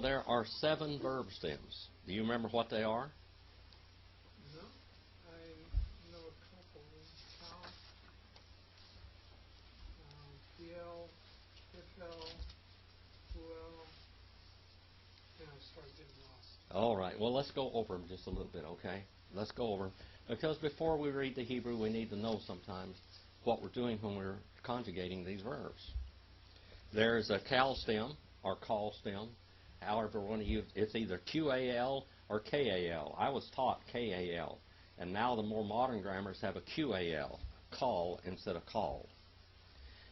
know there are 7 verb stems. Do you remember what they are? No, I know a couple. Count, PL, FL, UL. Yeah, I started getting lost. All right. Well, let's go over them just a little bit, okay? Let's go over them. Because before we read the Hebrew, we need to know sometimes what we're doing when we're conjugating these verbs. There's a cal stem or call stem. However, when you it's either QAL or KAL. I was taught KAL, and now the more modern grammars have a QAL, call instead of call.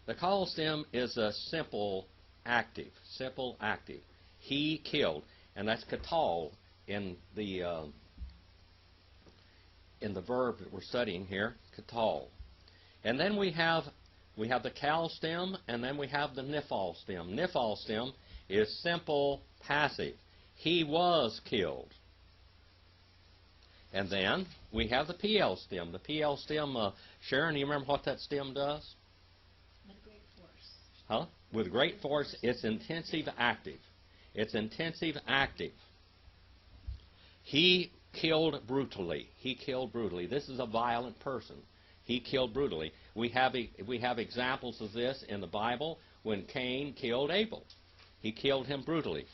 The call stem is a simple active. He killed, and that's katal in the verb that we're studying here, katal. And then we have the cal stem, and then we have the nifal stem. Nifal stem is simple passive. He was killed. And then we have the PL stem. The PL stem, Sharon, do you remember what that stem does? With great force. Huh? With great force, it's intensive active. It's intensive active. He killed brutally. He killed brutally. This is a violent person. He killed brutally. We have examples of this in the Bible when Cain killed Abel. He killed him brutally.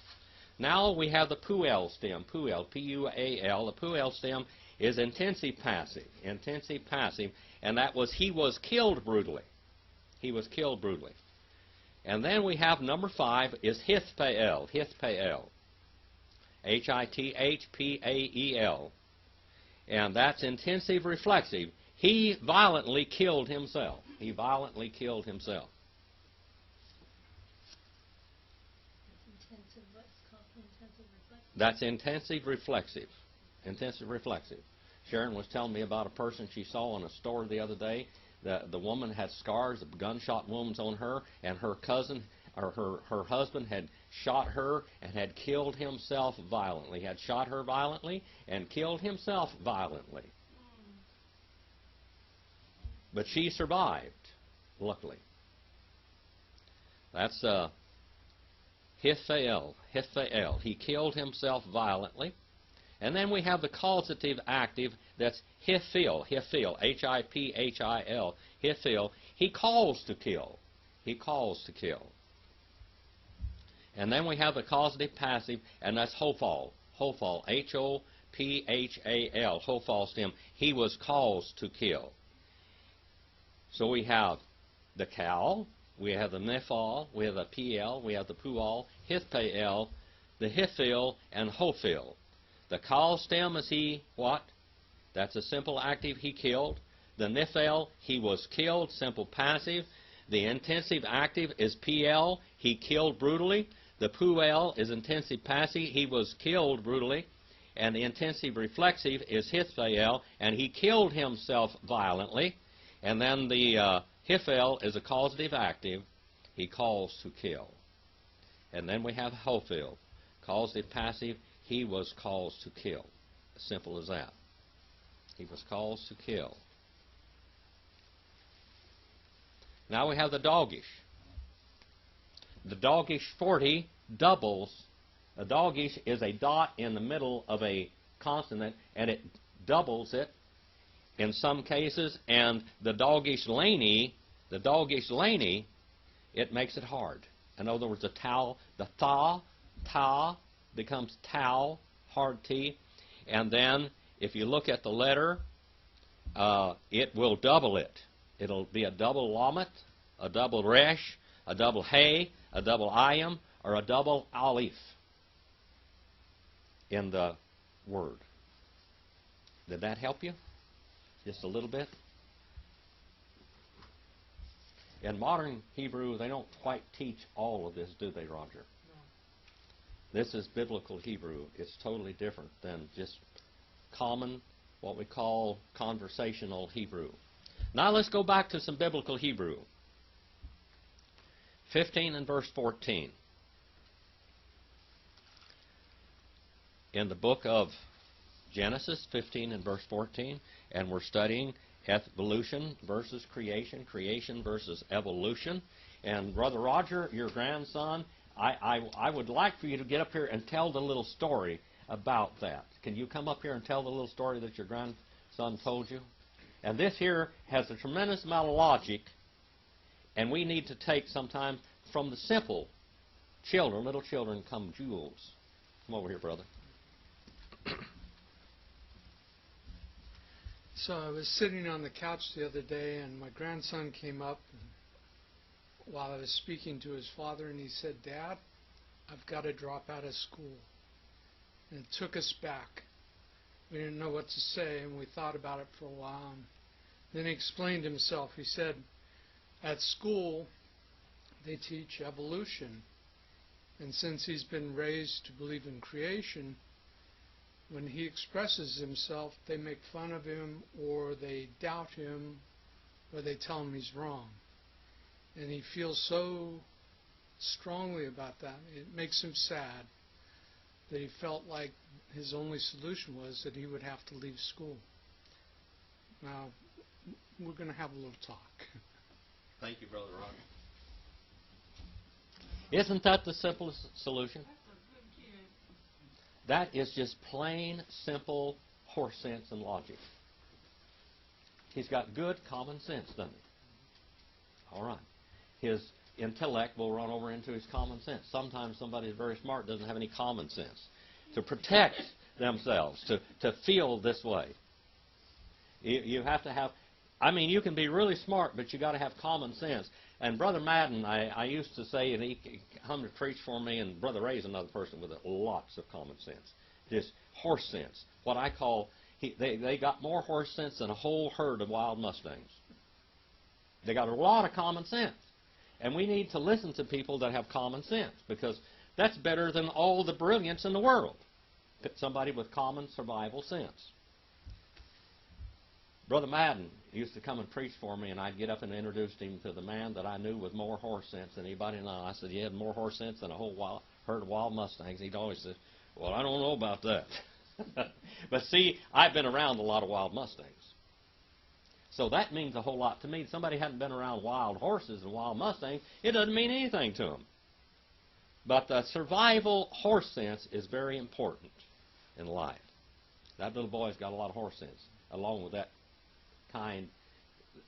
Now we have the puel stem. Puel, P-U-A-L. The puel stem is intensive passive. Intensive passive. And that was he was killed brutally. He was killed brutally. And then we have number 5 is hithpael. Hithpael. H-I-T-H-P-A-E-L. And that's intensive reflexive. He violently killed himself. He violently killed himself. That's intensive reflexive. Intensive reflexive. Sharon was telling me about a person she saw in a store the other day. The woman had scars of gunshot wounds on her, and her cousin or her husband had shot her and had killed himself violently. Had shot her violently and killed himself violently. But she survived, luckily. That's Hithpael. Hithpael. He killed himself violently. And then we have the causative active, that's hithil. Hithil. H-I-P-H-I-L. Hithil. He calls to kill. He calls to kill. And then we have the causative passive, and that's hophal. Hophal. H-O-P-H-A-L. Hophal stem. He was caused to kill. So we have the cal, we have the nephal, we have the PL, we have the pual, hithpael, the hithil, and hophil. The cal stem is he, what? That's a simple active, he killed. The nephal, he was killed, simple passive. The intensive active is PL, he killed brutally. The puel is intensive passive, he was killed brutally. And the intensive reflexive is hithpael, and he killed himself violently. And then the hithel is a causative active. He calls to kill. And then we have hophil. Causative passive. He was caused to kill. As simple as that. He was caused to kill. Now we have the doggish. The doggish 40 doubles. A doggish is a dot in the middle of a consonant, and it doubles it in some cases, and the doggish laney, it makes it hard. In other words, the ta becomes tau, hard T, and then if you look at the letter, it will double it. It'll be a double lamet, a double resh, a double hay, a double ayam, or a double alif in the word. Did that help you? Just a little bit. In modern Hebrew, they don't quite teach all of this, do they, Roger? No. This is biblical Hebrew. It's totally different than just common, what we call conversational Hebrew. Now let's go back to some biblical Hebrew. 15 and verse 14. In the book of Genesis 15 and verse 14, and we're studying evolution versus creation, creation versus evolution. And Brother Roger, your grandson, I would like for you to get up here and tell the little story about that. Can you come up here and tell the little story that your grandson told you? And this here has a tremendous amount of logic, and we need to take sometimes from the simple children, little children, come jewels. Come over here, brother. So I was sitting on the couch the other day, and my grandson came up while I was speaking to his father, and he said, "Dad, I've got to drop out of school." And it took us back. We didn't know what to say, and we thought about it for a while. And then he explained himself. He said, at school, they teach evolution. And since he's been raised to believe in creation, when he expresses himself, they make fun of him, or they doubt him, or they tell him he's wrong. And he feels so strongly about that. It makes him sad that he felt like his only solution was that he would have to leave school. Now, we're going to have a little talk. Thank you, Brother Ron. Isn't that the simplest solution? That is just plain, simple horse sense and logic. He's got good common sense, doesn't he? All right. His intellect will run over into his common sense. Sometimes somebody who's very smart doesn't have any common sense to protect themselves, to feel this way. You have to have, I mean, you can be really smart, but you got to have common sense. And Brother Madden, I used to say, and he come to preach for me, and Brother Ray's another person with lots of common sense. Just horse sense. What I call, they got more horse sense than a whole herd of wild Mustangs. They got a lot of common sense. And we need to listen to people that have common sense, because that's better than all the brilliance in the world. Somebody with common survival sense. Brother Madden used to come and preach for me, and I'd get up and introduce him to the man that I knew with more horse sense than anybody know. I said, "You had more horse sense than a whole herd of wild Mustangs." He'd always say, "Well, I don't know about that." But see, I've been around a lot of wild Mustangs. So that means a whole lot to me. If somebody hadn't been around wild horses and wild Mustangs, it doesn't mean anything to them. But the survival horse sense is very important in life. That little boy's got a lot of horse sense, along with that kind,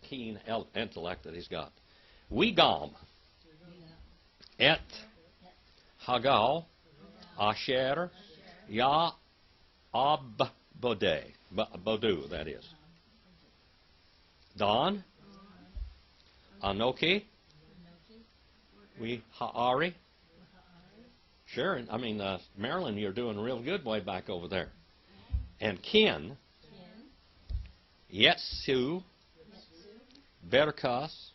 keen intellect that he's got. We gom. Et hagal asher ya abode. Bodu, that is. Don, Anoki, we ha'ari. Sure, I mean, Marilyn, you're doing real good way back over there. And kin, Yetsu, Berkas,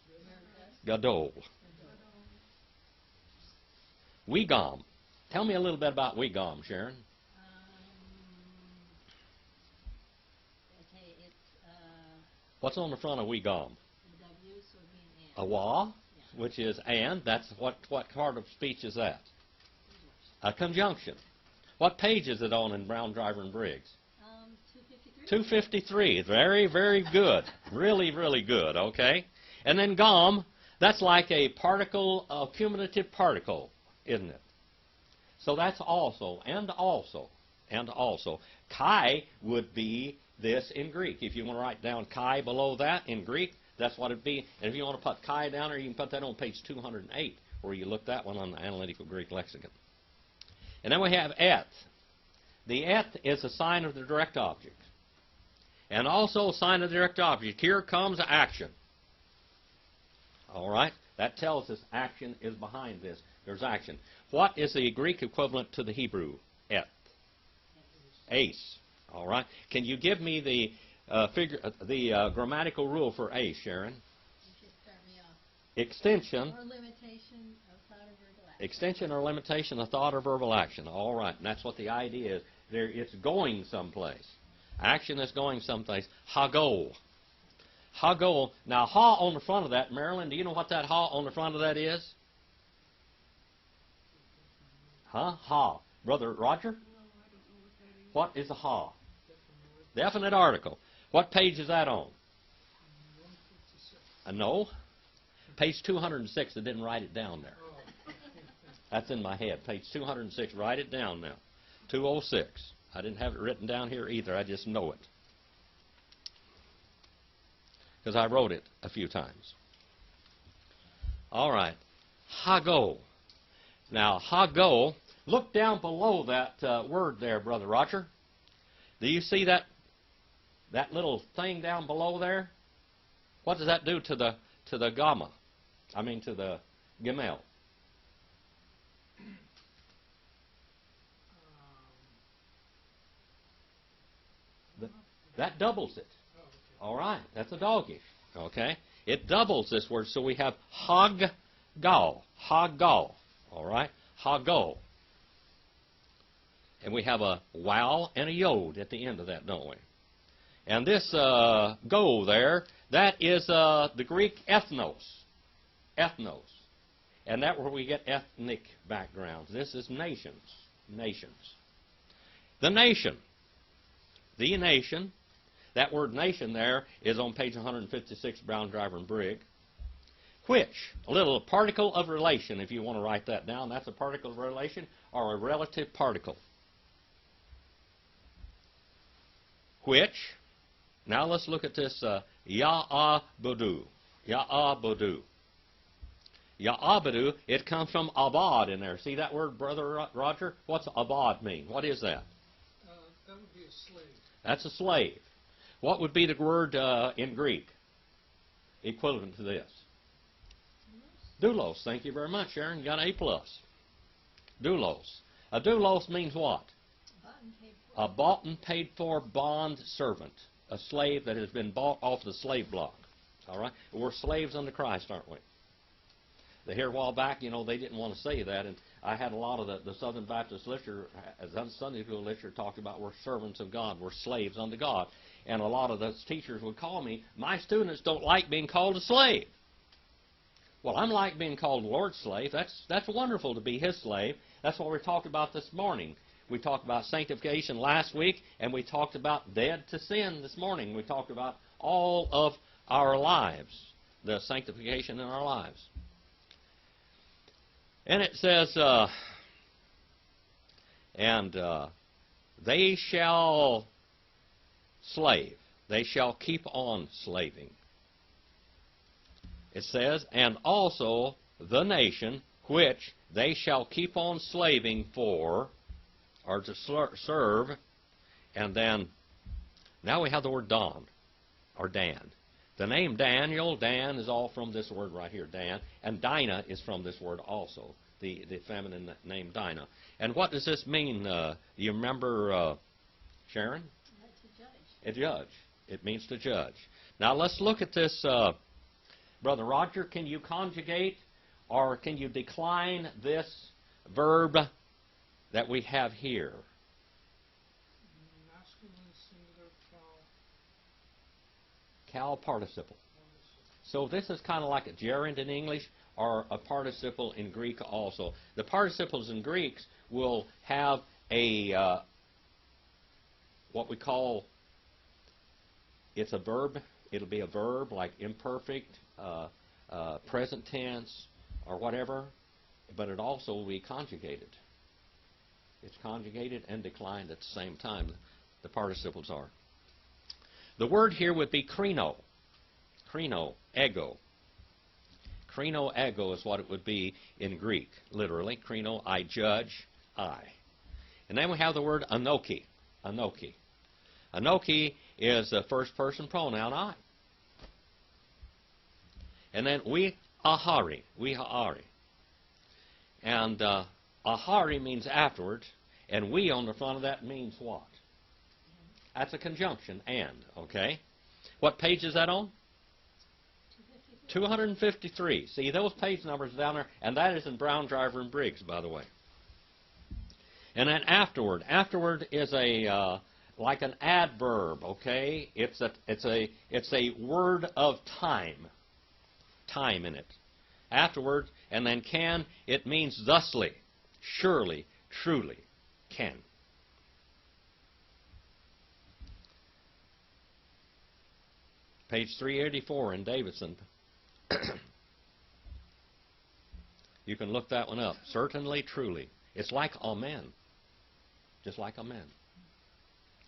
Gadol. Wegom. Tell me a little bit about Wegom, Sharon. Okay, it's What's on the front of Wegom? W, so it'd be an A wa, which is and. That's what part of speech is that? A conjunction. What page is it on in Brown, Driver, and Briggs? 253. 253. Very, very good. Really, really good. Okay. And then gom, that's like a particle, a cumulative particle, isn't it? So that's also, and also, and also. Chi would be this in Greek. If you want to write down chi below that in Greek, that's what it'd be. And if you want to put chi down there, you can put that on page 208, where you look that one on the Analytical Greek Lexicon. And then we have et. The et is a sign of the direct object. And also a sign of the direct object. Here comes action. All right? That tells us action is behind this. There's action. What is the Greek equivalent to the Hebrew et? Ace. All right? Can you give me the grammatical rule for ace, Sharon? You should start me off. Extension. Or limitation of thought or verbal action. Extension or limitation of thought or verbal action. All right. And that's what the idea is. It's going someplace. Action is going someplace. Hagol. Hagol. Now, ha on the front of that, Marilyn, do you know what that ha on the front of that is? Huh? Ha. Brother Roger? What is a ha? Definite article. What page is that on? No. Page 206. I didn't write it down there. That's in my head. Page 206. Write it down now. 206. I didn't have it written down here either. I just know it. Because I wrote it a few times. All right. Hago. Now, hago, look down below that word there, Brother Roger. Do you see that little thing down below there? What does that do to the gamma? I mean to the gemel. That doubles it. All right, that's a doggish. Okay, it doubles this word, so we have haggal, haggal. All right, hago. And we have a wow and a yod at the end of that, don't we? And this go there, that is the Greek ethnos. Ethnos. And that's where we get ethnic backgrounds. This is nations. Nations. The nation. The nation. That word nation there is on page 156, Brown, Driver, and Brigg. Which, a little particle of relation, if you want to write that down. That's a particle of relation or a relative particle. Which, now let's look at this ya'abudu. Ya'abudu. Ya'abudu, it comes from abad in there. See that word, Brother Roger? What's abad mean? What is that? That would be a slave. That's a slave. What would be the word in Greek equivalent to this? Doulos. Thank you very much, Sharon. You got an A+. Doulos. A doulos means what? A bought and paid for bond servant. A slave that has been bought off the slave block. All right? We're slaves unto Christ, aren't we? Here a while back, they didn't want to say that, and I had a lot of the Southern Baptist literature, Sunday school literature, talked about we're servants of God, we're slaves unto God. And a lot of those teachers would call me, my students don't like being called a slave. Well, I'm like being called the Lord's slave. That's wonderful to be His slave. That's what we talked about this morning. We talked about sanctification last week, and we talked about dead to sin this morning. We talked about all of our lives, the sanctification in our lives. And it says, they shall slave. They shall keep on slaving. It says, and also the nation which they shall keep on slaving for, or to serve, and then, now we have the word Dan, or Dan. The name Daniel, Dan is all from this word right here, Dan, and Dinah is from this word also, the feminine name Dinah. And what does this mean? Do you remember, Sharon? To judge. A judge. It means to judge. Now let's look at this. Brother Roger, can you conjugate or can you decline this verb that we have here? Masculine, singular, Cal participle. So this is kind of like a gerund in English or a participle in Greek also. The participles in Greeks will have a, what we call, it's a verb. It'll be a verb like imperfect, present tense, or whatever, but it also will be conjugated. It's conjugated and declined at the same time, the participles are. The word here would be krino. Krino, ego. Krino, ego is what it would be in Greek, literally. Krino, I judge, I. And then we have the word anoki. Anoki. Anoki is the first person pronoun, I. And then we ahari. We ha'ari. And ahari means afterwards, and we on the front of that means what? That's a conjunction, and, okay? What page is that on? 253. See, those page numbers down there, and that is in Brown, Driver, and Briggs, by the way. And then afterward. Afterward is a like an adverb, okay? It's a word of time. Time in it. Afterward, and then can, it means thusly, surely, truly, can. Page 384 in Davidson. You can look that one up. Certainly, truly. It's like amen. Just like amen.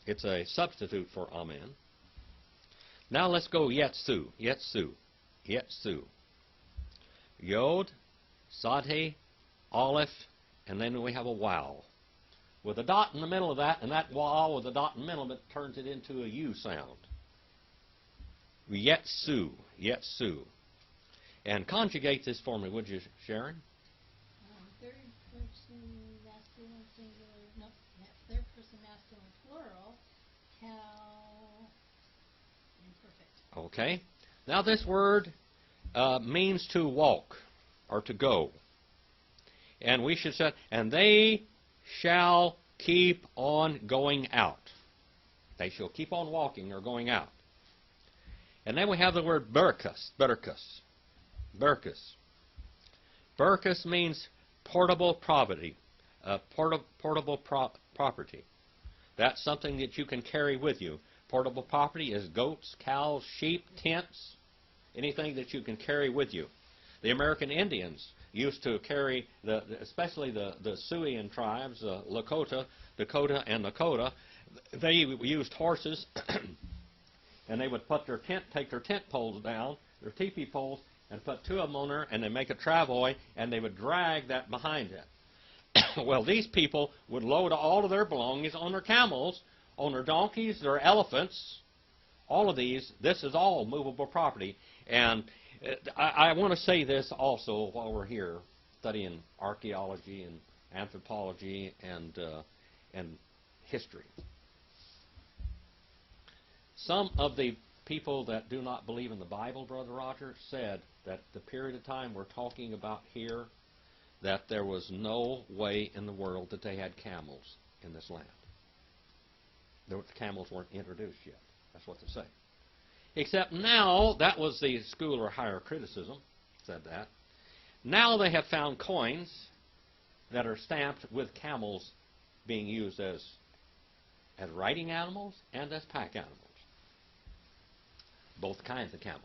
It's a substitute for amen. Now let's go yetsu. Yetsu. Yetsu. Yod, Sade, Aleph, and then we have a wow. With a dot in the middle of that, and that wow with a dot in the middle of it turns it into a U sound. Yetsu. Yetsu. And conjugate this for me, would you, Sharon? Third person masculine singular, no, third person masculine plural, cow, imperfect. Okay. Now this word means to walk or to go. And we should say, and they shall keep on going out. They shall keep on walking or going out. And then we have the word berkus, berkus, berkus. Berkus means portable property, portable property. That's something that you can carry with you. Portable property is goats, cows, sheep, tents, anything that you can carry with you. The American Indians used to carry, especially the Sioux tribes, Lakota, Dakota, and Lakota. They used horses, and they would put take their tent poles down, their teepee poles, and put two of them on there, and they make a travoy, and they would drag that behind it. Well, these people would load all of their belongings on their camels, on their donkeys, their elephants, all of these. This is all movable property. And I want to say this also while we're here studying archaeology and anthropology and history. Some of the people that do not believe in the Bible, Brother Roger, said that the period of time we're talking about here, that there was no way in the world that they had camels in this land. The camels weren't introduced yet. That's what they say. Except now, that was the school or higher criticism, said that. Now they have found coins that are stamped with camels being used as riding animals and as pack animals. Both kinds of camels.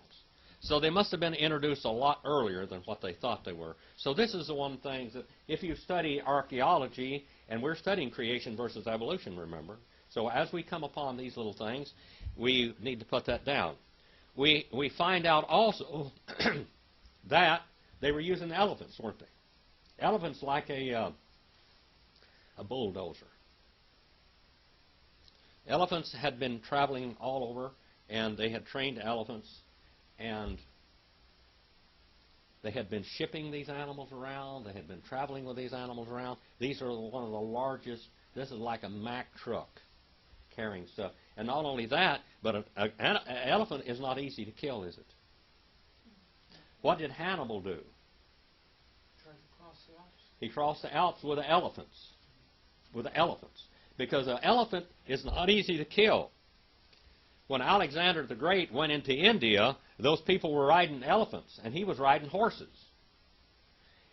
So they must have been introduced a lot earlier than what they thought they were. So this is the one thing that if you study archaeology, and we're studying creation versus evolution, remember. So as we come upon these little things, we need to put that down. We find out also that they were using elephants, weren't they? Elephants like a bulldozer. Elephants had been traveling all over, and they had trained elephants, and they had been shipping these animals around. They had been traveling with these animals around. These are one of the largest. This is like a Mack truck carrying stuff. And not only that, but an elephant is not easy to kill, is it? What did Hannibal do? Tried to cross the Alps. He crossed the Alps with the elephants. With the elephants. Because an elephant is not easy to kill. When Alexander the Great went into India, those people were riding elephants, and he was riding horses.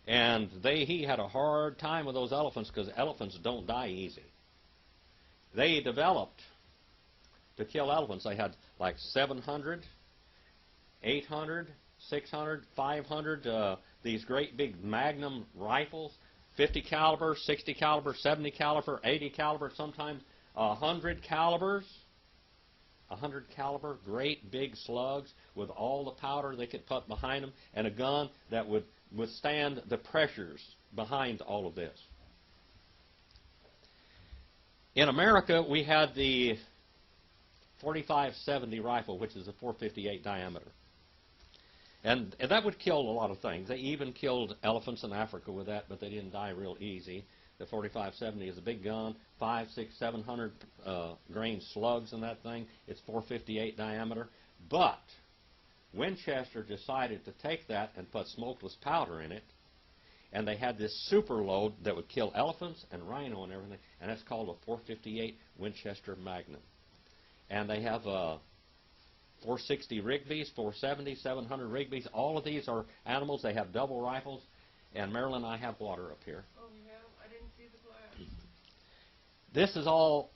And he had a hard time with those elephants because elephants don't die easy. They developed to kill elephants. They had like 700, 800, 600, 500, these great big magnum rifles, 50 caliber, 60 caliber, 70 caliber, 80 caliber, sometimes 100 calibers. 100 caliber, great big slugs with all the powder they could put behind them, and a gun that would withstand the pressures behind all of this. In America, we had the 45-70 rifle, which is a .458 diameter. And that would kill a lot of things. They even killed elephants in Africa with that, but they didn't die real easy. The 45-70 is a big gun, 500, 600, 700 grain slugs in that thing. It's .458 diameter. But Winchester decided to take that and put smokeless powder in it, and they had this super load that would kill elephants and rhino and everything, and that's called a .458 Winchester Magnum. And they have 460 Rigby's, 470, 700 Rigby's. All of these are animals. They have double rifles. And Marilyn, I have water up here. Oh, you have? I didn't see the glass. This is all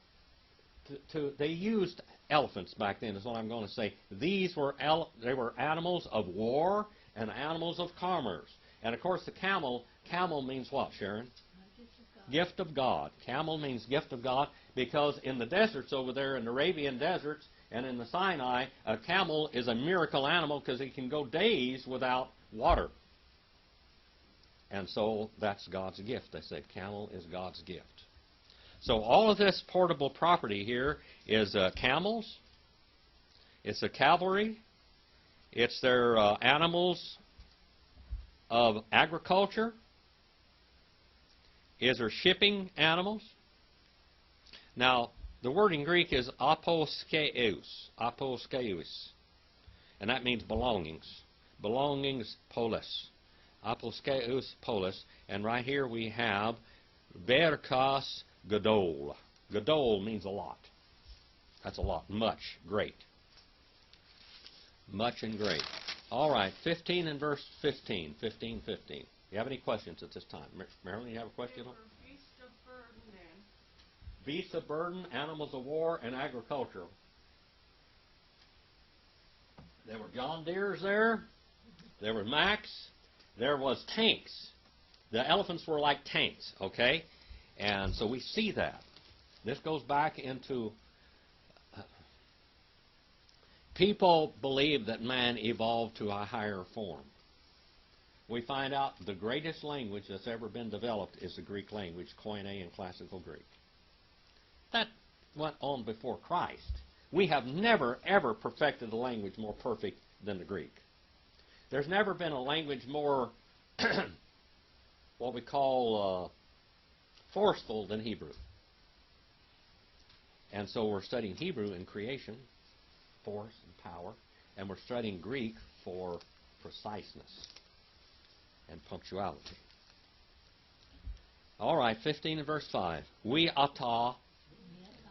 they used elephants back then, is what I'm going to say. These were they were animals of war and animals of commerce. And of course the camel Camel means what, Sharon? Gift of God. Gift of God. Camel means gift of God because in the deserts over there, in the Arabian deserts and in the Sinai, a camel is a miracle animal because it can go days without water. And so that's God's gift. They said camel is God's gift. So all of this portable property here is camels. It's the cavalry. It's their animals of agriculture. Is their shipping animals. Now, the word in Greek is aposkeus. Aposkeus. And that means belongings. Belongings polis. Aposkeus polis. And right here we have verkas gadol. Gadol means a lot. That's a lot. Much. Great. Much and great. All right. 15 and verse 15. 15. You have any questions at this time? Marilyn, you have a question? Beast of burden then. Beasts of burden, animals of war, and agriculture. There were John Deeres there. There were Macs. There was tanks. The elephants were like tanks, okay? And so we see that. This goes back into... people believe that man evolved to a higher form. We find out the greatest language that's ever been developed is the Greek language, Koine in Classical Greek. That went on before Christ. We have never, ever perfected a language more perfect than the Greek. There's never been a language more, what we call, forceful than Hebrew. And so we're studying Hebrew in creation, force and power, and we're studying Greek for preciseness and punctuality. All right, 15 and verse 5. We ata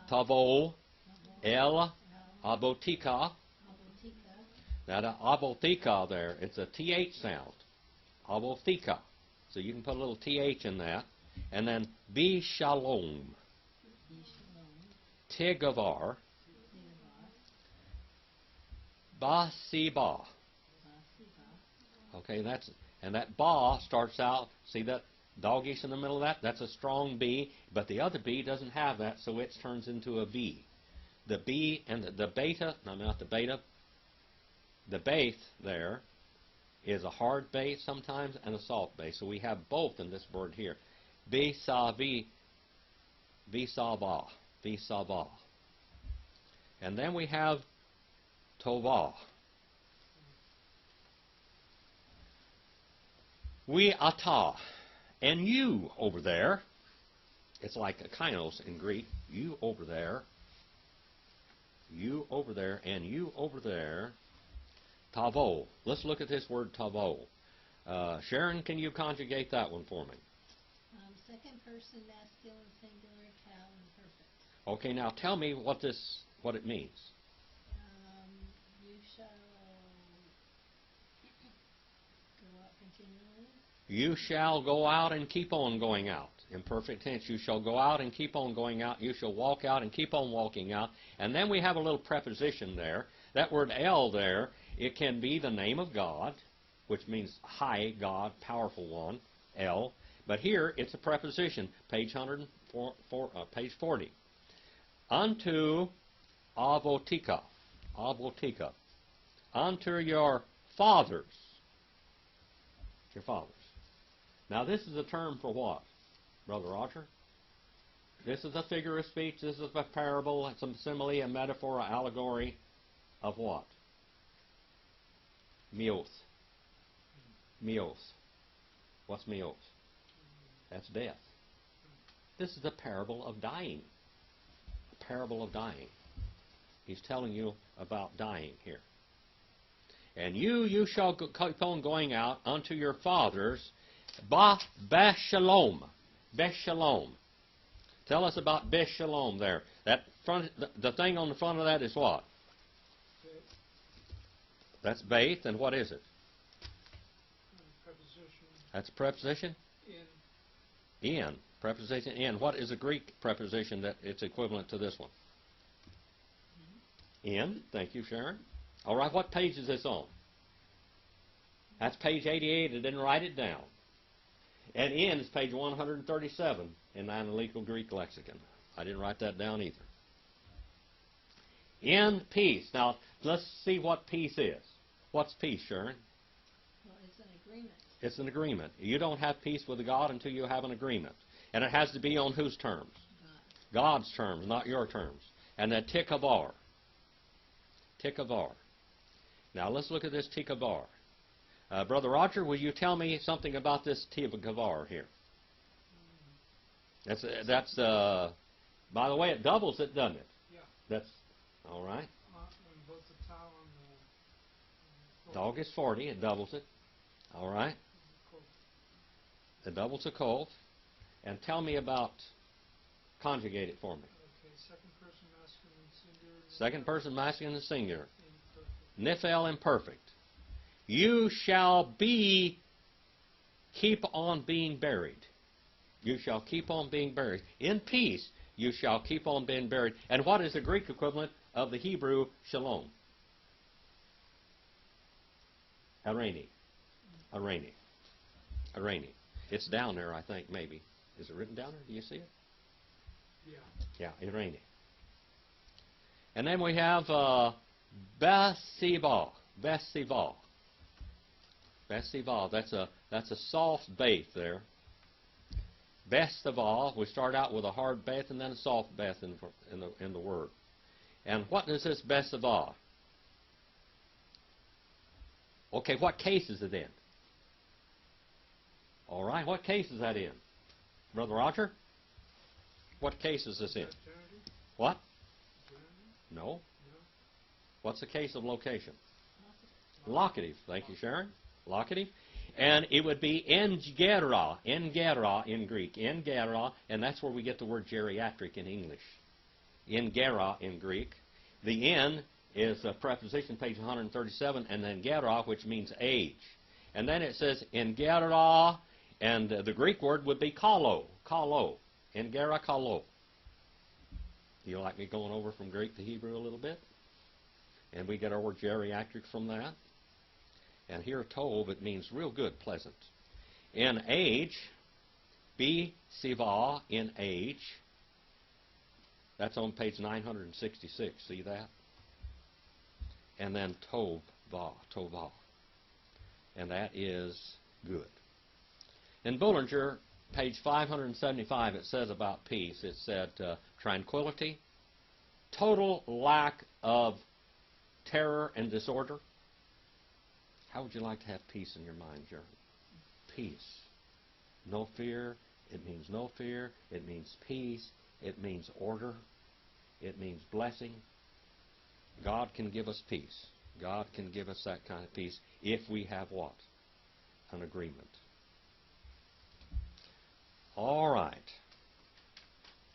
tavo el abotika. Now the abotika there, it's a th sound. Abotika. So you can put a little th in that. And then be shalom. Tegavar. Ba siba. Okay, and that ba starts out, see that doggish in the middle of that? That's a strong B, but the other B doesn't have that, so it turns into a V. The B and the beta, no, not the beta, the bath there is a hard bass sometimes and a soft bass. So we have both in this word here. B sa V, V sa ba, V sa ba. And then we have tova. We ata, and you over there, it's like a kainos in Greek, you over there, and you over there, tavo. Let's look at this word tavo. Sharon, can you conjugate that one for me? Second person, masculine, singular, cal, imperfect. Okay, now tell me what it means. You shall go out continually. You shall go out and keep on going out. In perfect tense, you shall go out and keep on going out. You shall walk out and keep on walking out. And then we have a little preposition there. That word el there, it can be the name of God, which means high God, powerful one, el. But here it's a preposition, page 40. Unto avotika, avotika. Unto your fathers. Your fathers. Now this is a term for what, Brother Roger? This is a figure of speech. This is a parable, some simile, a metaphor, an allegory of what? Mios. Mios. What's mios? That's death. This is a parable of dying. A parable of dying. He's telling you about dying here. And you shall keep on going out unto your fathers. Beshalom. Beshalom. Tell us about Beshalom there. That front, the thing on the front of that is what? That's Beth, and what is it? Preposition. That's a preposition? In. Preposition in. What is a Greek preposition that it's equivalent to this one? In. Thank you, Sharon. All right, what page is this on? That's page 88. I didn't write it down. And in is page 137 in the Analytical Greek Lexicon. I didn't write that down either. In peace. Now, let's see what peace is. What's peace, Sharon? Well, it's an agreement. It's an agreement. You don't have peace with God until you have an agreement. And it has to be on whose terms? God. God's terms, not your terms. And that tikavar. Tikavar. Now, let's look at this tikavar. Brother Roger, will you tell me something about this tikavar here? That's by the way, it doubles it, doesn't it? Yeah. That's, all right. And both the tau and the Dog is 40, it doubles it. All right. It doubles a cold. And tell me about, conjugate it for me. Okay, second person masculine singular. Second person masculine and singular. Imperfect. Nifel imperfect. You shall keep on being buried. You shall keep on being buried. In peace, you shall keep on being buried. And what is the Greek equivalent of the Hebrew shalom? Arani. Arani. Arani. It's down there, I think, maybe. Is it written down there? Do you see it? Yeah. Yeah, Irani. And then we have Besiva. Besiva. Besiva. That's a soft bath there. Best of all, we start out with a hard bath and then a soft bath in the word. And what is this best of all? Okay, what case is it in? All right, what case is that in? Brother Roger? What case is this in? Genitive? What? Genitive? No. No. What's the case of location? Locative. Thank you, Sharon. Locative. And it would be engera in Greek. Engera, and that's where we get the word geriatric in English. Engera in Greek. The N is a preposition, page 137, and then gera, which means age. And then it says engera, and the Greek word would be kalo. Kalo. Engera kalo. Do you like me going over from Greek to Hebrew a little bit? And we get our word geriatric from that. And here, tov, it means real good, pleasant. In age, be siva in age. That's on page 966. See that? And then tov, va, tova. And that is good. In Bullinger, page 575, it says about peace, it said tranquility, total lack of terror and disorder. How would you like to have peace in your mind, Jeremy? Peace. No fear. It means no fear. It means peace. It means order. It means blessing. God can give us peace. God can give us that kind of peace if we have what? An agreement. All right.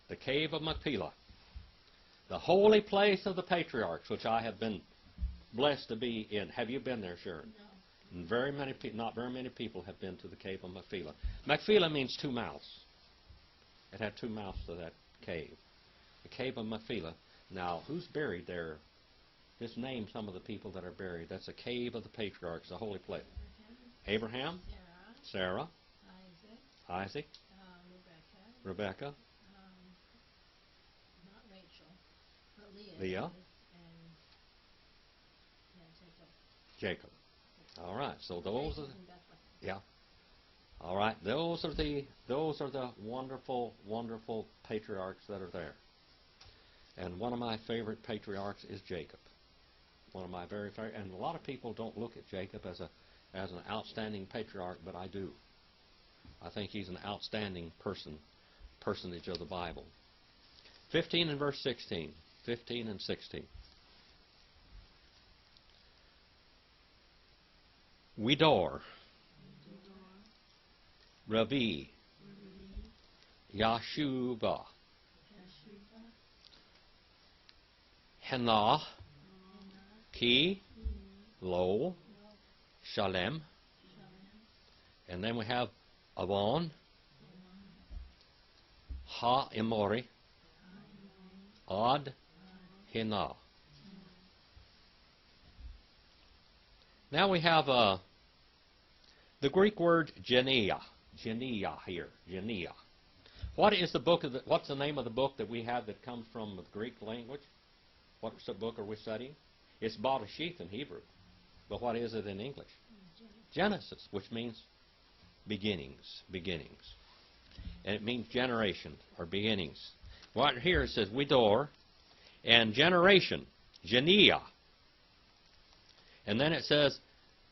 The cave of Machpelah. The holy place of the patriarchs, which I have been blessed to be in. Have you been there, Sharon? No. And not very many people have been to the cave of Machpelah. Machpelah means two mouths. It had two mouths to that cave. The cave of Machpelah. Now, who's buried there? Just name some of the people that are buried. That's a cave of the patriarchs, a holy place. Abraham, Sarah, Sarah, Isaac, Isaac, Rebecca, Rebecca, not Rachel, but Leah. Leah, And Jacob. All right. So those are Rachel's in Bethlehem. yeah. All right. Those are the wonderful, wonderful patriarchs that are there. And one of my favorite patriarchs is Jacob. One of my very favorite, and a lot of people don't look at Jacob as an outstanding patriarch, but I do. I think he's an outstanding personage of the Bible. 15 and verse 16. 15 and 16. Widor, Rabbi, Yashuba, Hena, Ki, Lo, Shalem, and then we have Avon, Ha Emori, Ad, Hena. Now we have the Greek word genia. Genia here. Genia. What's the name of the book that we have that comes from the Greek language? What book are we studying? It's Bereshith in Hebrew. But what is it in English? Genesis, which means beginnings. Beginnings. And it means generation or beginnings. Right here it says widor and generation, genia. And then it says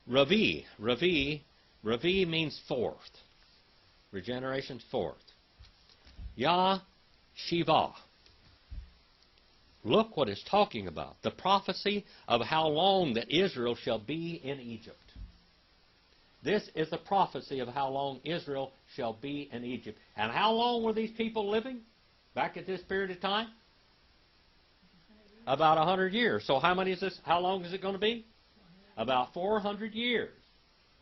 ravi. Ravi means fourth. Regeneration, fourth. Yah Shiva. Look what it's talking about. The prophecy of how long that Israel shall be in Egypt. This is the prophecy of how long Israel shall be in Egypt. And how long were these people living back at this period of time? About 100 years. So how long is it going to be? About 400 years,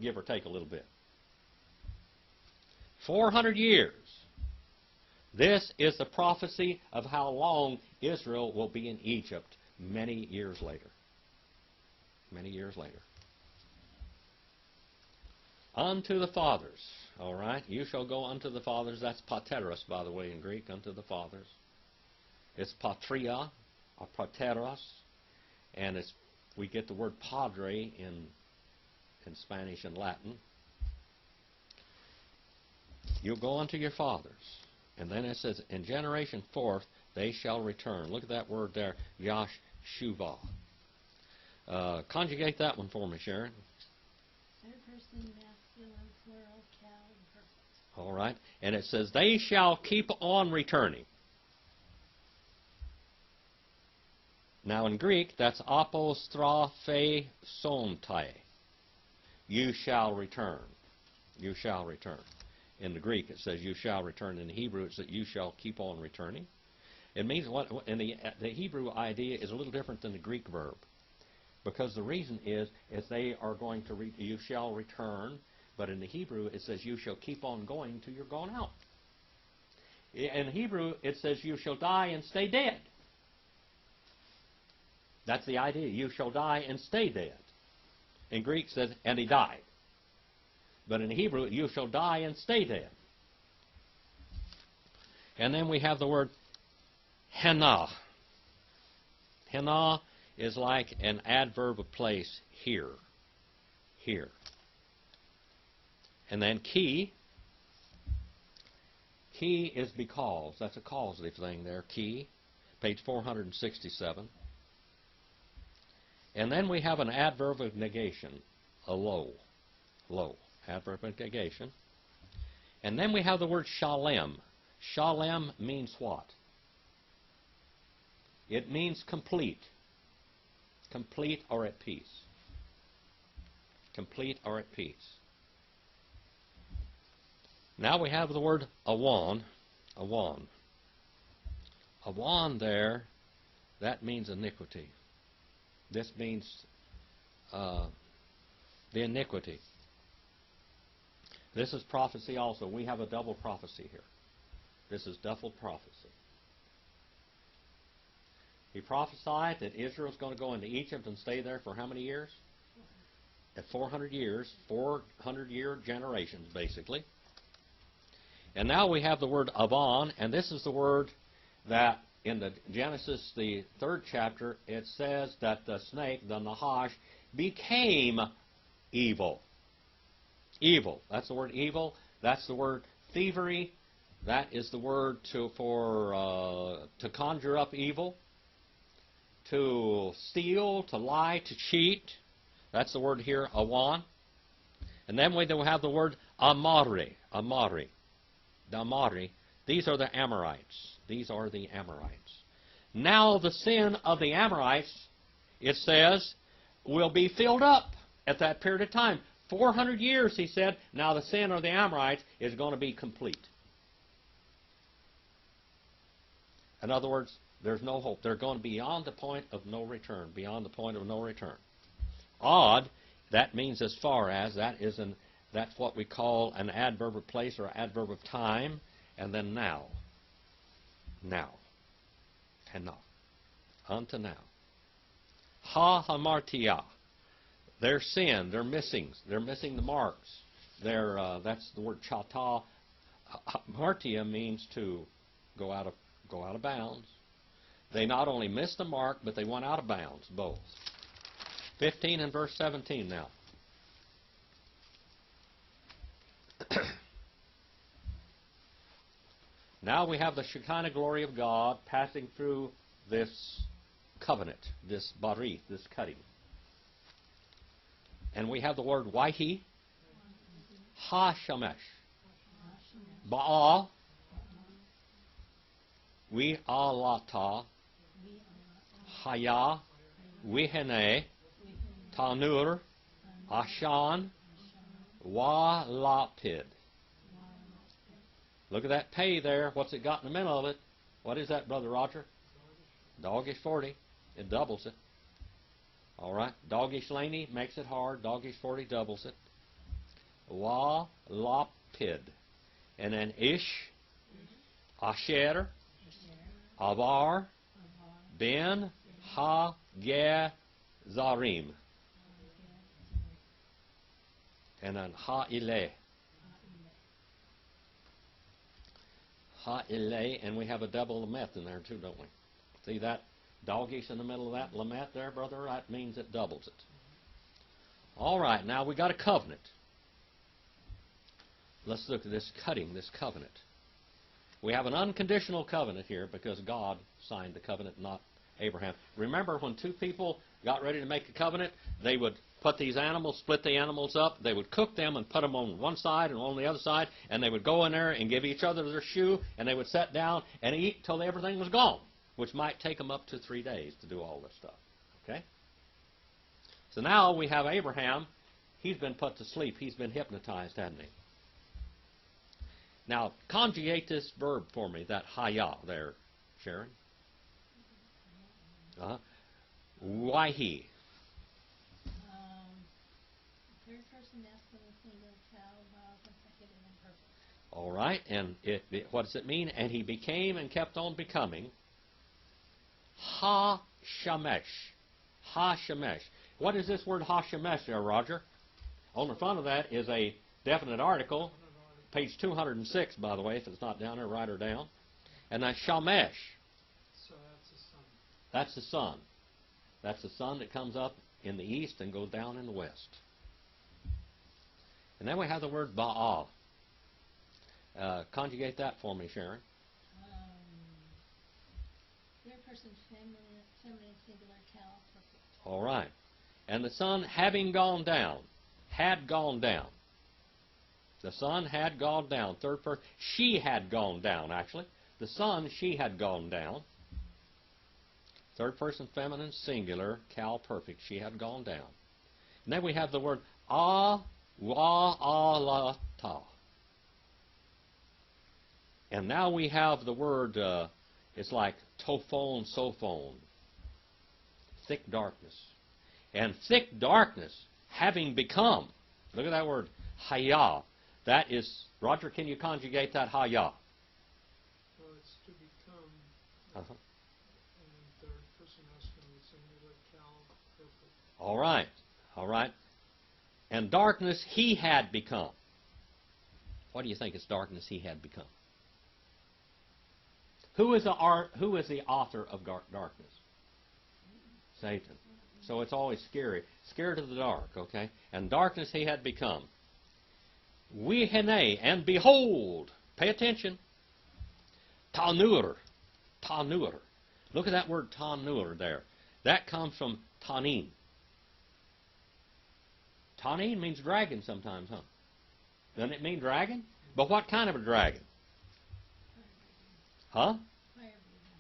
give or take a little bit. 400 years. This is the prophecy of how long Israel will be in Egypt many years later. Many years later. Unto the fathers. All right? You shall go unto the fathers. That's pateros, by the way, in Greek, unto the fathers. It's patria, or pateros, and we get the word padre in Spanish and Latin. You'll go unto your fathers. And then it says, in generation fourth, they shall return. Look at that word there, Yash Shuvah. Conjugate that one for me, Sharon. Third person, masculine, plural, cal, perfect. All right. And it says, they shall keep on returning. Now in Greek, that's apostrophe sontai. You shall return. You shall return. In the Greek, it says you shall return. In the Hebrew, it says you shall keep on returning. It means and the Hebrew idea is a little different than the Greek verb, because the reason is they are going to you shall return, but in the Hebrew it says you shall keep on going till you're gone out. In Hebrew, it says you shall die and stay dead. That's the idea. You shall die and stay dead. In Greek, it says, and he died. But in Hebrew, you shall die and stay dead. And then we have the word henna. Henna is like an adverb of place, here. Here. And then ki. Ki is because. That's a causative thing there. Ki. Page 467. And then we have an adverb of negation. A lo. Lo. Adverb of negation. And then we have the word shalem. Shalem means what? It means complete. Complete or at peace. Complete or at peace. Now we have the word awan. Awan. Awan there, that means iniquity. This means the iniquity. This is prophecy also. We have a double prophecy here. This is double prophecy. He prophesied that Israel's going to go into Egypt and stay there for how many years? At 400 years, 400-year generations, basically. And now we have the word Avon, and this is the word that in the Genesis, the 3rd chapter, it says that the snake, the Nahash, became evil. Evil. That's the word evil. That's the word thievery. That is the word to conjure up evil, to steal, to lie, to cheat. That's the word here, awan. And then we have the word amari. Amari. The Amari. These are the Amorites. These are the Amorites. Now the sin of the Amorites, it says, will be filled up at that period of time. 400 years, he said, now the sin of the Amorites is going to be complete. In other words, there's no hope. They're going beyond the point of no return, beyond the point of no return. Odd, that means as far as, that's what we call an adverb of place or adverb of time, and then now. Now. And now. Unto now. Ha hamartia. Their sin, they're missing the marks. That's the word chata. Hamartia means to go out of bounds. They not only missed the mark, but they went out of bounds, both. 15 and verse 17 now. Now we have the Shekinah glory of God passing through this covenant, this barith, this cutting. And we have the word Wahi, Ha-Shamesh, Ba'a, We-Alata, Haya, Wihene, Tanur, Ashan, Wa-Lapid. Look at that pay there. What's it got in the middle of it? What is that, Brother Roger? Doggish 40. It doubles it. All right. Doggish Laney makes it hard. Doggish 40 doubles it. Wa-Lapid. And then Ish, Asher, Avar, Ben, Ha-Ge-Zarim. And then Ha-Ileh. Ha-Ileh, and we have a double lameth in there too, don't we? See that doggish in the middle of that lameth there, brother? That means it doubles it. All right, now we got a covenant. Let's look at this cutting, this covenant. We have an unconditional covenant here because God signed the covenant, not Abraham. Remember when two people got ready to make a covenant, they would put these animals, split the animals up, they would cook them and put them on one side and on the other side, and they would go in there and give each other their shoe, and they would sit down and eat till everything was gone, which might take them up to 3 days to do all this stuff. Okay? So now we have Abraham. He's been put to sleep. He's been hypnotized, hasn't he? Now, conjugate this verb for me, that haya there, Sharon. Wahi. Third person masculine single, cal, consecutive, and perfect. All right, and what does it mean? And he became and kept on becoming Ha-Shamesh. Ha-Shamesh. What is this word Ha-Shamesh there, Roger? On the front of that is a definite article. Page 206, by the way, if it's not down there, write her down. And that's Shamesh. So that's the sun. That's the sun. That's the sun that comes up in the east and goes down in the west. And then we have the word Baal. Conjugate that for me, Sharon. Third person feminine singular, cal, perfect. All right. And the sun having gone down, had gone down. The sun had gone down. Third person, she had gone down, actually. The sun, she had gone down. Third person feminine singular, cal, perfect. She had gone down. And then we have the word A-wa-a-la-ta. And now we have the word, it's like tophon, sophon. Thick darkness. And thick darkness having become, look at that word, haya. That is, Roger, can you conjugate that haya? Well, it's to become, Uh-huh. and third person masculine singular, cal, perfect. All right. All right. And darkness he had become. What do you think is darkness he had become? Who is the author of darkness? Satan. So it's always scary. Scared of the dark, okay? And darkness he had become. Wihene, and behold, pay attention, tanur, tanur. Look at that word tanur there. That comes from tanin. Tanin means dragon sometimes, huh? Doesn't it mean dragon? But what kind of a dragon? Huh?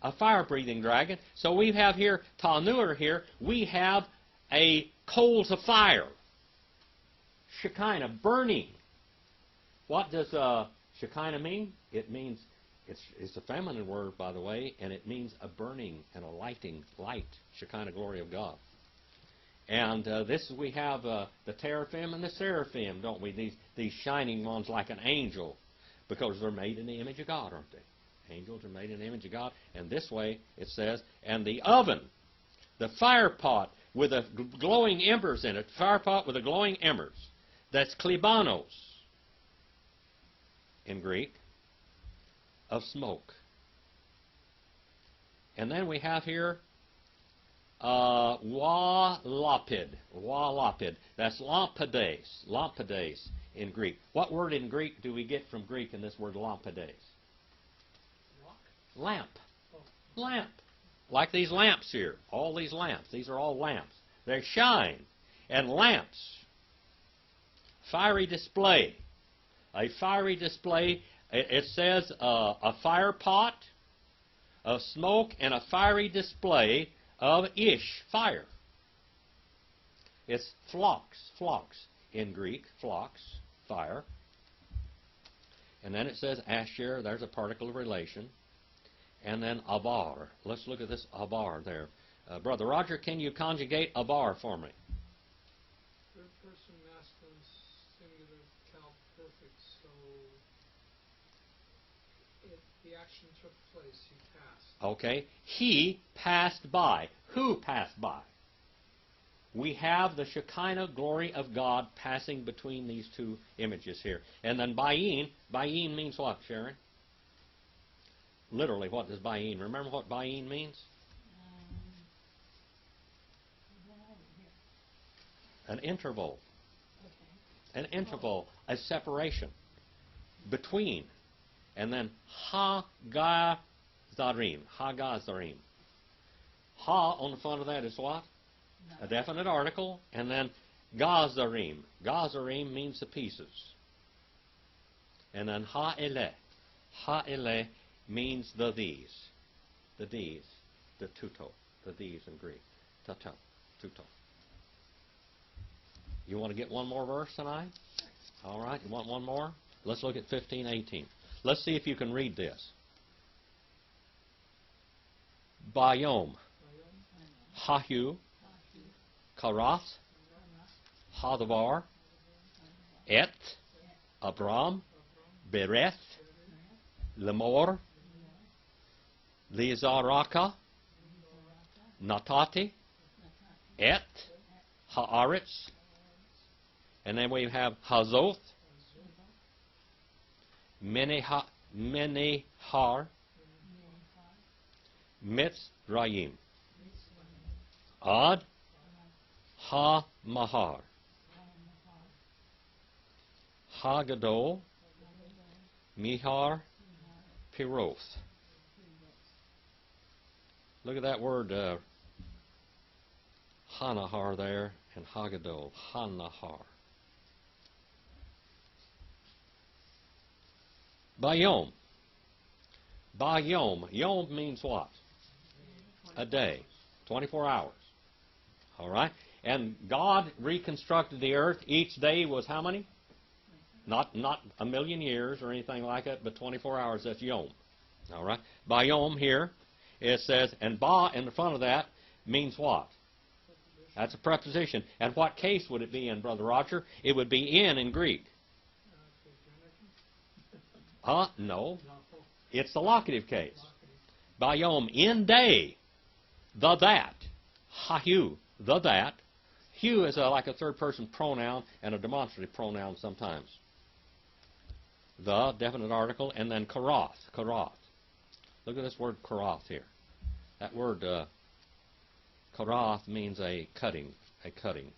A fire-breathing dragon. So we have here, tanur here, we have a coals of fire. Shekinah, burning. What does Shekinah mean? It means, it's a feminine word, by the way, and it means a burning and a lighting, light, Shekinah glory of God. And we have the teraphim and the seraphim, don't we? These shining ones like an angel, because they're made in the image of God, aren't they? Angels are made in the image of God. And this way it says, and the oven, the fire pot with the glowing embers in it, fire pot with the glowing embers, that's klibanos. in Greek, of smoke. And then we have here walapid. Walapid. That's lampades. Lampades in Greek. What word in Greek do we get from Greek in this word lampades? Lamp. Lamp. Like these lamps here. All these lamps. These are all lamps. They shine. And lamps. Fiery display. A fiery display. It says a fire pot of smoke and a fiery display of ish, fire. It's phlox in Greek, phlox, fire. And then it says asher, there's a particle of relation. And then abar. Let's look at this abar there. Brother Roger, can you conjugate abar for me? Third person masculine singular cal perfect, so the action took place, he passed. Okay. He passed by. Who passed by? We have the Shekinah glory of God passing between these two images here. And then bayin means what, Sharon? Literally, what does bayin? Remember what bayin means? An interval. An interval, a separation between. And then hagazarim. Hagazarim. Ha on the front of that is what? A definite article. And then gazarim. Gazarim means the pieces. And then ha'eleh. Ha'eleh means the these. The these. The tuto. The these in Greek. Tato. Tuto. You want to get one more verse tonight? All right. You want one more? Let's look at 15:18. Let's see if you can read this. Bayom. Hahu. Karath. Hadavar. Et. Abram. Bereth. Lemor. Lizaraka. Natati. Et. Haaretz. And then we have Hazoth. Menehar. Mitzrayim. Ad. Ha-Mahar. Ha-Gadol. Mihar. Piroth. Look at that word Hanahar there and Hagadol. Hanahar. Bayom. Bayom. Yom means what? A day. 24 hours. All right? And God reconstructed the earth. Each day was how many? Not a million years or anything like that, but 24 hours. That's Yom. All right? Bayom here, it says, and Ba in the front of that means what? That's a preposition. And what case would it be in, Brother Roger? It would be in Greek. No. It's the locative case. Bayom, in day, the that. Hahu, the that. Hu is like a third-person pronoun and a demonstrative pronoun sometimes. The, definite article, and then karath, karath. Look at this word karath here. That word karath means a cutting, a cutting,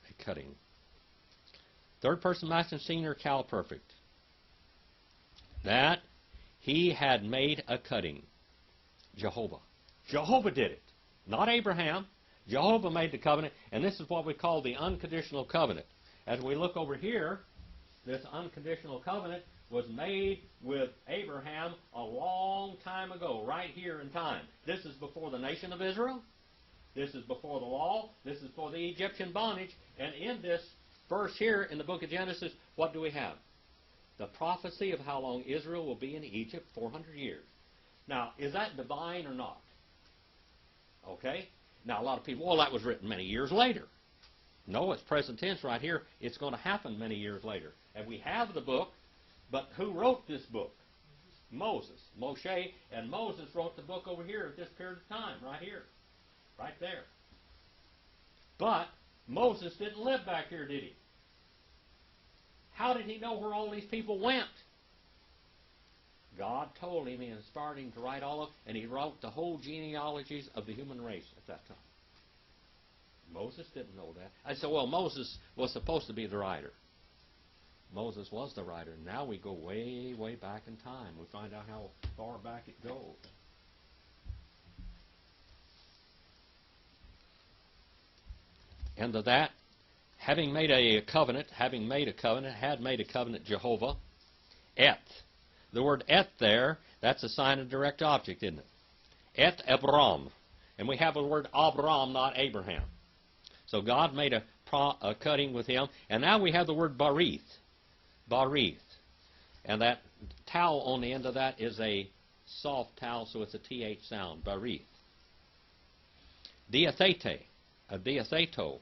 a cutting. Third-person masculine singular cal perfect. That he had made a cutting. Jehovah. Jehovah did it. Not Abraham. Jehovah made the covenant, and this is what we call the unconditional covenant. As we look over here, this unconditional covenant was made with Abraham a long time ago, right here in time. This is before the nation of Israel. This is before the law. This is for the Egyptian bondage. And in this verse here in the book of Genesis, what do we have? The prophecy of how long Israel will be in Egypt, 400 years. Now, is that divine or not? Okay? Now, a lot of people, well, that was written many years later. No, it's present tense right here. It's going to happen many years later. And we have the book, but who wrote this book? Moses. Moshe, and Moses wrote the book over here at this period of time, right here. Right there. But Moses didn't live back here, did he? How did he know where all these people went? God told him, He inspired him to write all of, and he wrote the whole genealogies of the human race at that time. Moses didn't know that. I said, well, Moses was supposed to be the writer. Moses was the writer. Now we go way, way back in time. We find out how far back it goes. And to that, having made a covenant, Jehovah, et. The word et there, that's a sign of direct object, isn't it? Et Abram. And we have the word Abram, not Abraham. So God made a cutting with him. And now we have the word barith. Barith. And that towel on the end of that is a soft towel, so it's a TH sound. Barith. Diathete. A diatheto,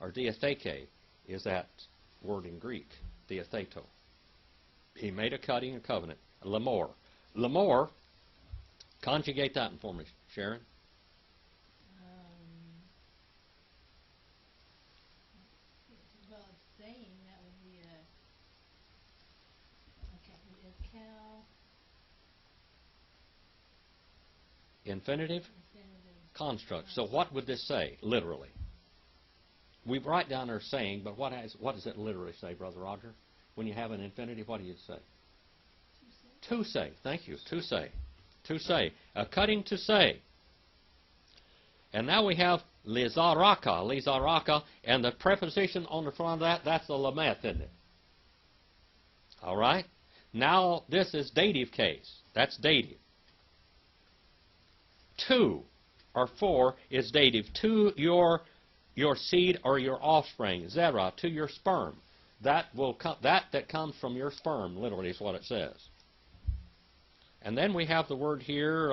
or diatheke, is that word in Greek. Diatheto. He made a cutting, a covenant. Lamor. Lamor, conjugate that for me, Sharon. Well, it's saying that would be a cow. Infinitive? Construct. So what would this say, literally? We write down our saying, but what does it literally say, Brother Roger? When you have an infinitive, what do you say? To say. Thank you. To say. To say. A cutting to say. And now we have lizaraka. Lizaraka. And the preposition on the front of that, that's the lameth, isn't it? All right? Now this is dative case. That's dative. To or for is dative. To your seed or your offspring. Zerah. To your sperm. That comes from your sperm, literally, is what it says. And then we have the word here,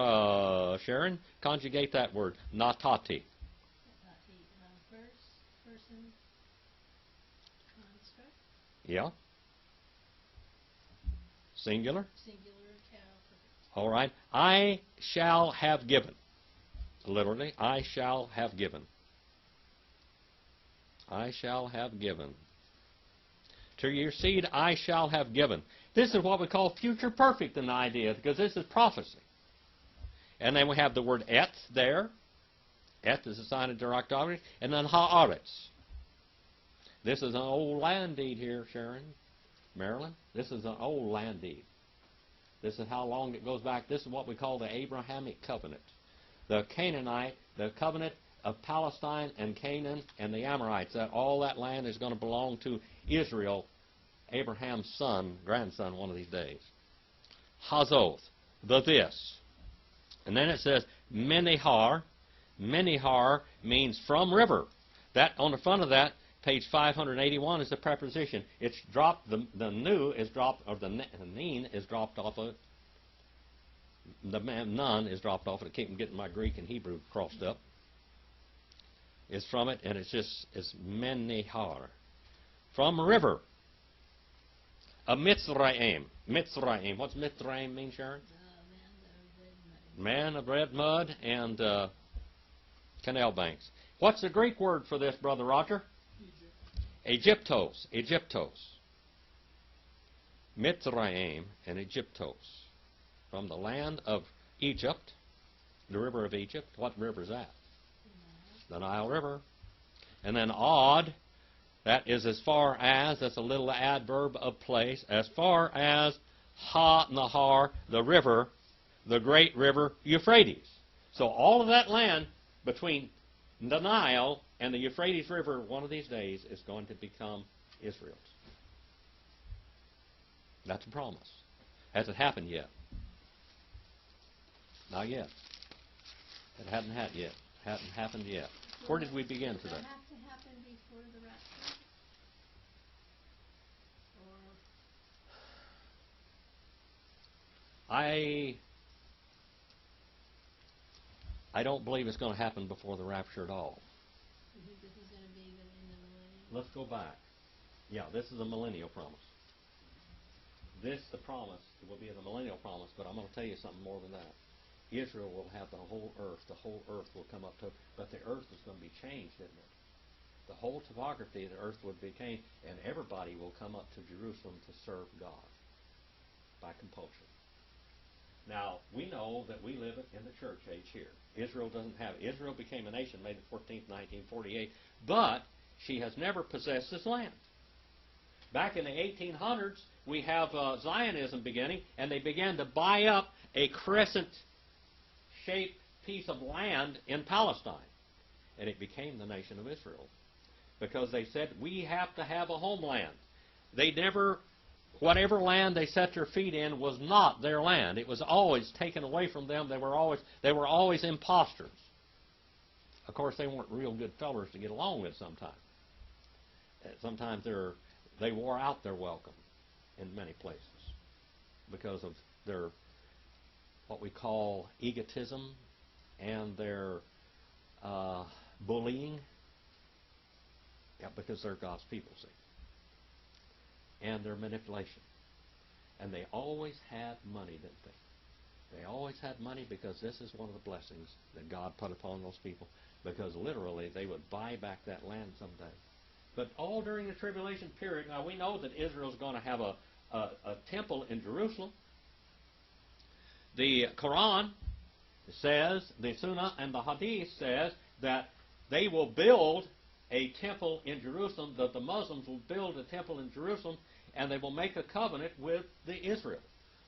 Sharon, conjugate that word, natati. First person construct. Yeah. Singular. Singular cow. All right. I shall have given. Literally, I shall have given. I shall have given. To your seed I shall have given. This is what we call future perfect in the idea, because this is prophecy. And then we have the word et there. Et is a sign of direct object. And then haaretz. This is an old land deed here, Sharon, Maryland. This is an old land deed. This is how long it goes back. This is what we call the Abrahamic covenant. The Canaanite, the covenant of Palestine and Canaan and the Amorites, that all that land is going to belong to Israel, Abraham's son, grandson, one of these days. Hazoth, the this. And then it says menihar. Menihar means from river. That on the front of that, page 581, is the preposition. It's dropped. The nu is dropped, or the neen is dropped off of it. The nun is dropped off of it. I keep getting my Greek and Hebrew crossed up. It's from it, and it's menihar. From river. A Mitzrayim. Mitzrayim. What's Mitzrayim mean, Sharon? Man of red mud and canal banks. What's the Greek word for this, Brother Roger? Egypt. Egyptos. Egyptos. Mitzrayim and Egyptos. From the land of Egypt, the river of Egypt. What river is that? The Nile River. And then Od. That is as far as, that's a little adverb of place, as far as Ha-Nahar, the river, the great river Euphrates. So all of that land between the Nile and the Euphrates River one of these days is going to become Israel's. That's a promise. Hasn't happened yet. Not yet. It hadn't happened yet. Hadn't happened yet. Where did we begin today? Does that have to happen before the rapture? Or I don't believe it's going to happen before the rapture at all. you think this is going to be in the millennium? Let's go back. Yeah, this is a millennial promise. This, the promise, will be the millennial promise, but I'm going to tell you something more than that. Israel will have the whole earth. The whole earth will come up to it. But the earth is going to be changed, isn't it? The whole topography of the earth would be changed, and everybody will come up to Jerusalem to serve God by compulsion. Now, we know that we live in the church age here. Israel doesn't have it. Israel became a nation May the 14th, 1948, but she has never possessed this land. Back in the 1800s, we have Zionism beginning, and they began to buy up a crescent-shaped piece of land in Palestine. And it became the nation of Israel. Because they said, we have to have a homeland. They never, whatever land they set their feet in was not their land. It was always taken away from them. They were always imposters. Of course, they weren't real good fellers to get along with sometimes. Sometimes they wore out their welcome in many places because of their, what we call egotism and their bullying. Yeah, because they're God's people, see. And their manipulation. And they always had money, didn't they? They always had money because this is one of the blessings that God put upon those people. Because literally they would buy back that land someday. But all during the tribulation period, now we know that Israel's going to have a temple in Jerusalem. The Quran says, the Sunnah and the Hadith says that they will build a temple in Jerusalem, that the Muslims will build a temple in Jerusalem, and they will make a covenant with the Israel.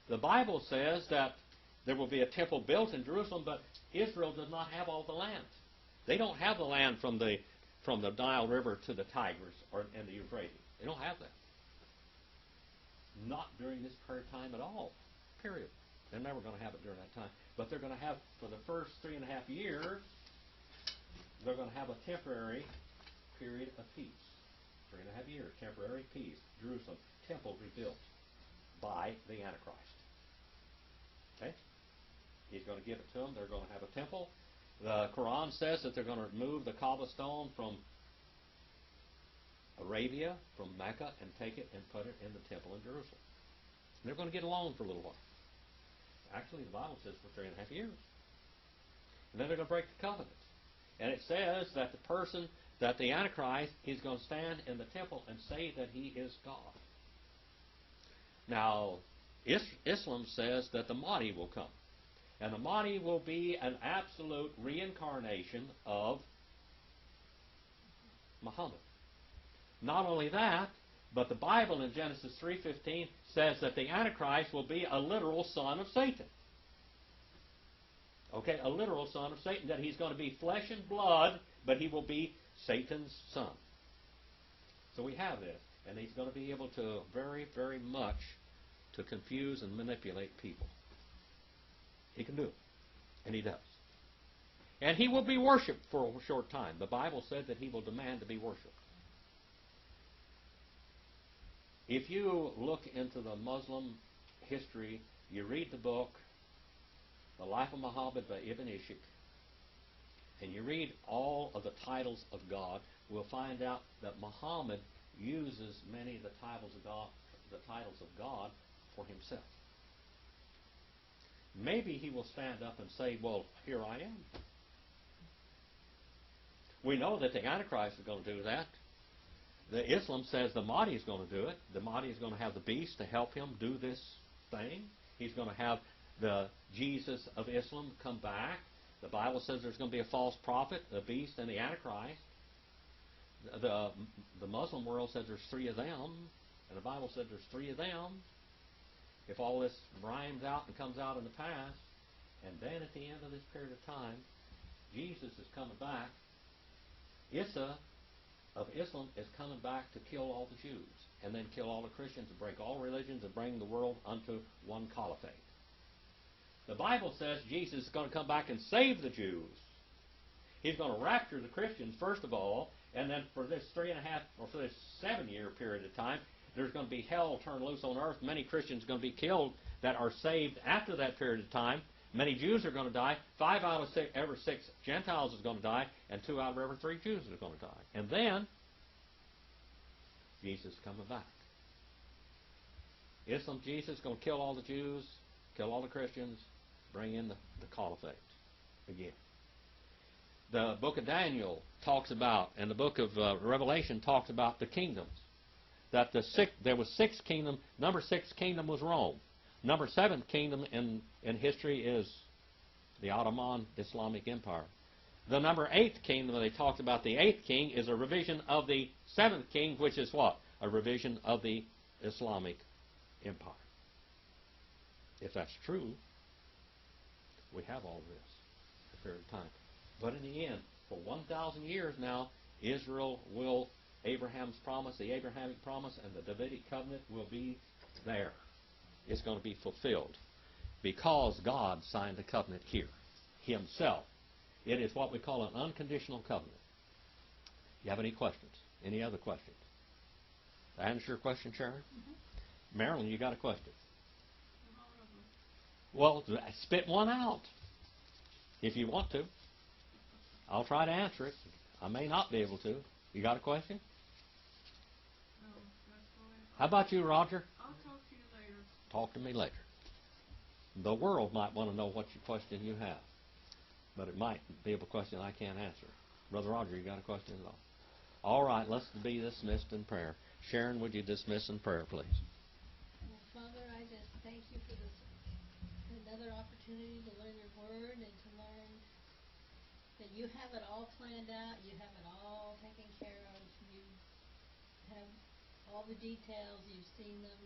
The Bible says that there will be a temple built in Jerusalem, but Israel does not have all the land. They don't have the land from the Nile River to the Tigris and the Euphrates. They don't have that. Not during this period of time at all. Period. They're never going to have it during that time. But they're going to have, for the first 3.5 years, they're going to have a temporary period of peace. 3.5 years, temporary peace. Jerusalem, temple rebuilt by the Antichrist. Okay? He's going to give it to them. They're going to have a temple. The Quran says that they're going to remove the cobblestone from Arabia, from Mecca, and take it and put it in the temple in Jerusalem. And they're going to get along for a little while. Actually, the Bible says for 3.5 years. And then they're going to break the covenant. And it says that the person, that the Antichrist, is going to stand in the temple and say that he is God. Now, Islam says that the Mahdi will come. And the Mahdi will be an absolute reincarnation of Muhammad. Not only that, but the Bible in Genesis 3:15 says that the Antichrist will be a literal son of Satan. Okay, a literal son of Satan, that he's going to be flesh and blood, but he will be Satan's son. So we have this, and he's going to be able to very, very much to confuse and manipulate people. He can do it, and he does. And he will be worshipped for a short time. The Bible said that he will demand to be worshipped. If you look into the Muslim history, you read the book, The Life of Muhammad by Ibn Ishaq, and you read all of the titles of God, we'll find out that Muhammad uses many of the titles of God for himself. Maybe he will stand up and say, well, here I am. We know that the Antichrist is going to do that. The Islam says the Mahdi is going to do it. The Mahdi is going to have the beast to help him do this thing. He's going to have the Jesus of Islam come back. The Bible says there's going to be a false prophet, the beast, and the Antichrist. The Muslim world says there's 3 of them, and the Bible says there's 3 of them. If all this rhymes out and comes out in the past, and then at the end of this period of time, Jesus is coming back. Isa of Islam is coming back to kill all the Jews, and then kill all the Christians, and break all religions, and bring the world unto one caliphate. The Bible says Jesus is going to come back and save the Jews. He's going to rapture the Christians, first of all, and then for this 3.5 or for this 7-year period of time, there's going to be hell turned loose on earth. Many Christians are going to be killed that are saved after that period of time. Many Jews are going to die. 5 out of every 6 Gentiles is going to die, and 2 out of every 3 Jews are going to die. And then, Jesus is coming back. Islam, Jesus is going to kill all the Jews, kill all the Christians, bring in the caliphate again. The book of Daniel talks about, and the book of Revelation talks about the kingdoms. That there was 6 kingdoms. Number 6 kingdom was Rome. Number 7 kingdom in history is the Ottoman Islamic Empire. The number 8 kingdom, they talked about the 8th king, is a revision of the 7th king, which is what? A revision of the Islamic Empire. If that's true, we have all this for a period of time. But in the end, for 1,000 years now, Israel will, Abraham's promise, the Abrahamic promise, and the Davidic covenant will be there. It's going to be fulfilled because God signed the covenant here himself. It is what we call an unconditional covenant. You have any questions? Any other questions? Did I answer your question, Sharon? Mm-hmm. Marilyn, you got a question? Well, spit one out if you want to. I'll try to answer it. I may not be able to. You got a question? No, that's fine. How about you, Roger? I'll talk to you later. Talk to me later. The world might want to know what question you have, but it might be a question I can't answer. Brother Roger, you got a question at all? All right, let's be dismissed in prayer. Sharon, would you dismiss in prayer, please? Well, Father, I just thank you for this another opportunity to learn your word and to learn that you have it all planned out, you have it all taken care of, you have all the details, you've seen them,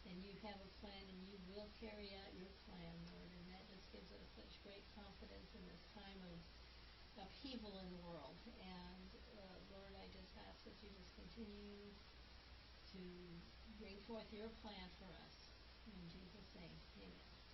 and you have a plan, and you will carry out your plan, Lord, and that just gives us such great confidence in this time of upheaval in the world. And Lord, I just ask that you just continue to bring forth your plan for us. In Jesus' name, amen.